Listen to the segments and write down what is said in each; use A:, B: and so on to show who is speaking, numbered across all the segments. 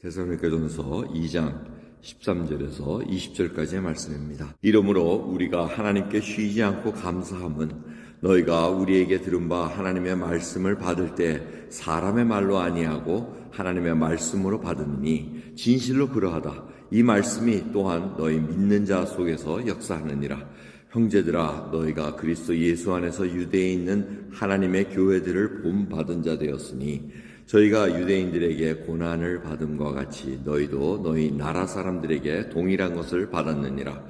A: 데살로니가전서 2장 13절에서 20절까지의 말씀입니다. 이러므로 우리가 하나님께 쉬지 않고 감사함은 너희가 우리에게 들은 바 하나님의 말씀을 받을 때 사람의 말로 아니하고 하나님의 말씀으로 받으니 진실로 그러하다. 이 말씀이 또한 너희 믿는 자 속에서 역사하느니라. 형제들아, 너희가 그리스도 예수 안에서 유대에 있는 하나님의 교회들을 본받은 자 되었으니 저희가 유대인들에게 고난을 받음과 같이 너희도 너희 나라 사람들에게 동일한 것을 받았느니라.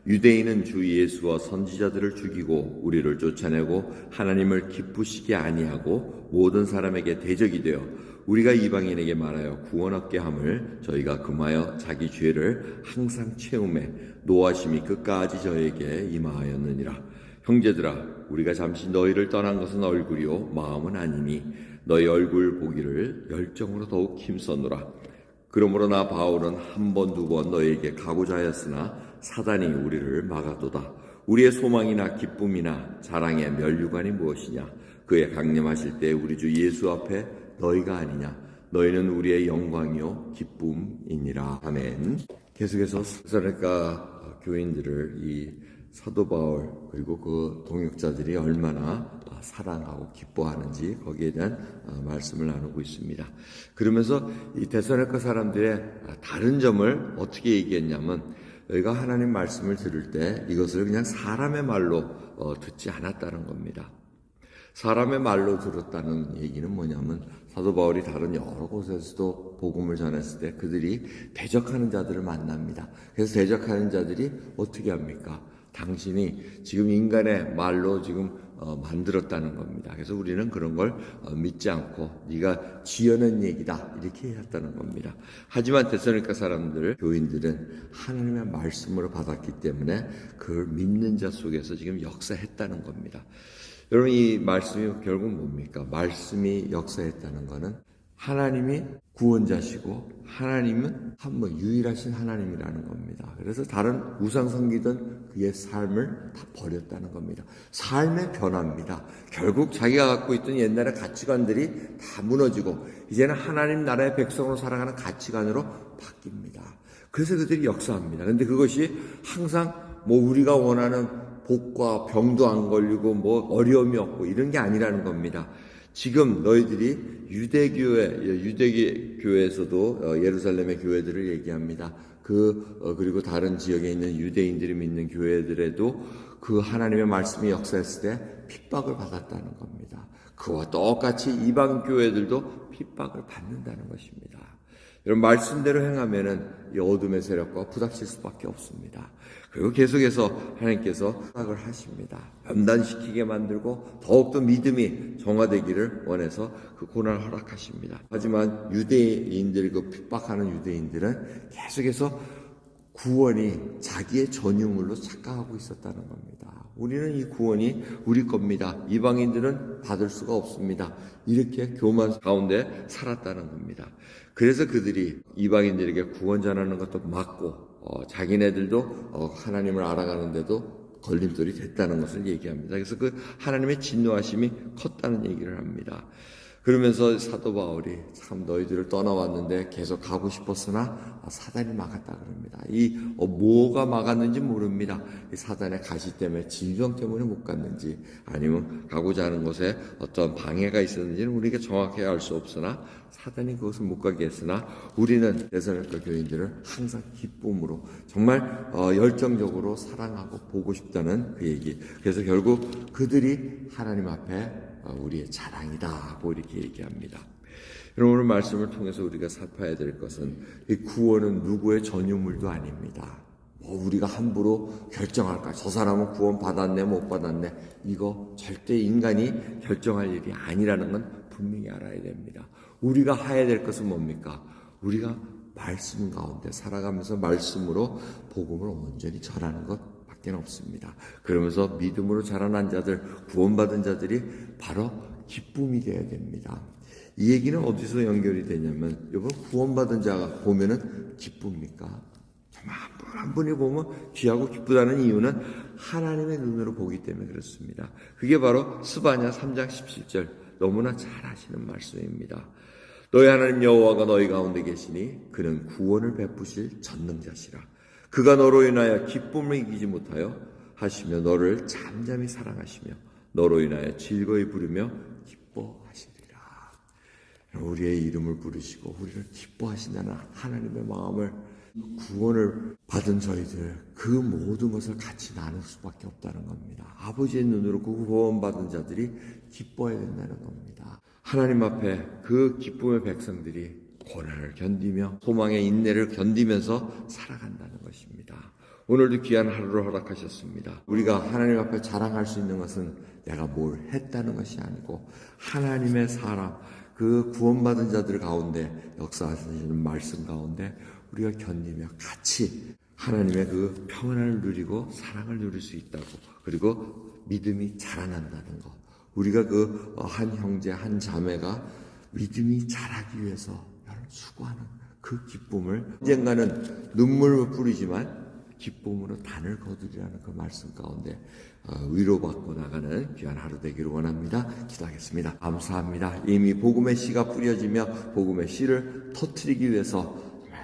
A: 유대인은 주 예수와 선지자들을 죽이고 우리를 쫓아내고 하나님을 기쁘시게 아니하고 모든 사람에게 대적이 되어 우리가 이방인에게 말하여 구원 얻게 함을 저희가 금하여 자기 죄를 항상 채우매 노하심이 끝까지 저에게 임하였느니라. 형제들아, 우리가 잠시 너희를 떠난 것은 얼굴이요 마음은 아니니 너희 얼굴 보기를 열정으로 더욱 힘써노라. 그러므로 나 바울은 한 번 두 번 너희에게 가고자 하였으나 사단이 우리를 막아도다. 우리의 소망이나 기쁨이나 자랑의 면류관이 무엇이냐? 그의 강림하실 때 우리 주 예수 앞에 너희가 아니냐? 너희는 우리의 영광이요 기쁨이니라. 아멘. 계속해서 데살로니가 교인들을 이 사도 바울 그리고 그 동역자들이 얼마나 사랑하고 기뻐하는지 거기에 대한 말씀을 나누고 있습니다. 그러면서 이 데살로니가 사람들의 다른 점을 어떻게 얘기했냐면 너희가 하나님 말씀을 들을 때 이것을 그냥 사람의 말로 듣지 않았다는 겁니다. 사람의 말로 들었다는 얘기는 뭐냐면 사도 바울이 다른 여러 곳에서도 복음을 전했을 때 그들이 대적하는 자들을 만납니다. 그래서 대적하는 자들이 어떻게 합니까? 당신이 지금 인간의 말로 지금 만들었다는 겁니다. 그래서 우리는 그런 걸 믿지 않고 네가 지어낸 얘기다 이렇게 했다는 겁니다. 하지만 데살로니가 사람들, 교인들은 하나님의 말씀으로 받았기 때문에 그걸 믿는 자 속에서 지금 역사했다는 겁니다. 여러분, 이 말씀이 결국 뭡니까? 말씀이 역사했다는 것은 하나님이 구원자시고 하나님은 한 번 유일하신 하나님이라는 겁니다. 그래서 다른 우상 섬기던 그의 삶을 다 버렸다는 겁니다. 삶의 변화입니다. 결국 자기가 갖고 있던 옛날의 가치관들이 다 무너지고 이제는 하나님 나라의 백성으로 살아가는 가치관으로 바뀝니다. 그래서 그들이 역사합니다. 그런데 그것이 항상 우리가 원하는 복과 병도 안 걸리고 어려움이 없고 이런 게 아니라는 겁니다. 지금 너희들이 유대교회에서도 예루살렘의 교회들을 얘기합니다. 그리고 다른 지역에 있는 유대인들이 믿는 교회들에도 그 하나님의 말씀이 역사했을 때 핍박을 받았다는 겁니다. 그와 똑같이 이방 교회들도 핍박을 받는다는 것입니다. 여러분, 말씀대로 행하면은 이 어둠의 세력과 부닥칠 수밖에 없습니다. 그리고 계속해서 하나님께서 허락을 하십니다. 변단시키게 만들고 더욱더 믿음이 정화되기를 원해서 그 고난을 허락하십니다. 하지만 유대인들, 그 핍박하는 유대인들은 계속해서 구원이 자기의 전유물로 착각하고 있었다는 겁니다. 우리는 이 구원이 우리 겁니다. 이방인들은 받을 수가 없습니다. 이렇게 교만 가운데 살았다는 겁니다. 그래서 그들이 이방인들에게 구원 전하는 것도 막고 자기네들도 하나님을 알아가는데도 걸림돌이 됐다는 것을 얘기합니다. 그래서 그 하나님의 진노하심이 컸다는 얘기를 합니다. 그러면서 사도 바울이 참 너희들을 떠나왔는데 계속 가고 싶었으나 사단이 막았다 그럽니다. 뭐가 막았는지 모릅니다. 이 사단의 가시 때문에 질병 때문에 못 갔는지 아니면 가고자 하는 곳에 어떤 방해가 있었는지는 우리가 정확히 알 수 없으나 사단이 그것을 못 가게 했으나 우리는 데살로니가 교인들을 항상 기쁨으로 정말 열정적으로 사랑하고 보고 싶다는 그 얘기. 그래서 결국 그들이 하나님 앞에 우리의 자랑이다 하고 이렇게 얘기합니다. 여러분, 오늘 말씀을 통해서 우리가 살펴야 될 것은 이 구원은 누구의 전유물도 아닙니다. 우리가 함부로 결정할까? 저 사람은 구원 받았네 못 받았네, 이거 절대 인간이 결정할 일이 아니라는 건 분명히 알아야 됩니다. 우리가 해야 될 것은 뭡니까? 우리가 말씀 가운데 살아가면서 말씀으로 복음을 온전히 전하는 것 없습니다. 그러면서 믿음으로 자라난 자들, 구원받은 자들이 바로 기쁨이 되어야 됩니다. 이 얘기는 어디서 연결이 되냐면, 여러분, 구원받은 자가 보면은 기쁩니까? 정말 한 분이 보면 귀하고 기쁘다는 이유는 하나님의 눈으로 보기 때문에 그렇습니다. 그게 바로 스바냐 3장 17절 너무나 잘 아시는 말씀입니다. 너희 하나님 여호와가 너희 가운데 계시니 그는 구원을 베푸실 전능자시라. 그가 너로 인하여 기쁨을 이기지 못하여 하시며 너를 잠잠히 사랑하시며 너로 인하여 즐거이 부르며 기뻐하시리라. 우리의 이름을 부르시고 우리를 기뻐하신다는 하나님의 마음을, 구원을 받은 저희들 그 모든 것을 같이 나눌 수밖에 없다는 겁니다. 아버지의 눈으로 그 구원받은 자들이 기뻐해야 된다는 겁니다. 하나님 앞에 그 기쁨의 백성들이 고난을 견디며 소망의 인내를 견디면서 살아간다는 것입니다. 오늘도 귀한 하루를 허락하셨습니다. 우리가 하나님 앞에 자랑할 수 있는 것은 내가 뭘 했다는 것이 아니고 하나님의 사람, 그 구원받은 자들 가운데 역사하시는 말씀 가운데 우리가 견디며 같이 하나님의 그 평안을 누리고 사랑을 누릴 수 있다고, 그리고 믿음이 자라난다는 것. 우리가 그 한 형제 한 자매가 믿음이 자라기 위해서 수고하는 그 기쁨을 언젠가는 눈물을 뿌리지만 기쁨으로 단을 거두리라는 그 말씀 가운데 위로받고 나가는 귀한 하루 되기를 원합니다. 기도하겠습니다. 감사합니다. 이미 복음의 씨가 뿌려지며 복음의 씨를 터뜨리기 위해서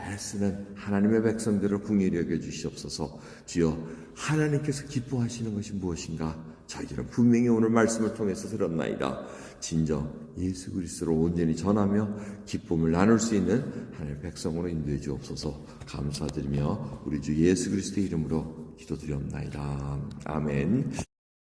A: 애쓰는 하나님의 백성들을 긍휼히 여겨 주시옵소서. 주여, 하나님께서 기뻐하시는 것이 무엇인가? 저희들은 분명히 오늘 말씀을 통해서 들었나이다. 진정 예수 그리스도로 온전히 전하며 기쁨을 나눌 수 있는 하나님의 백성으로 인도해 주옵소서. 감사드리며 우리 주 예수 그리스도의 이름으로 기도드리옵나이다. 아멘.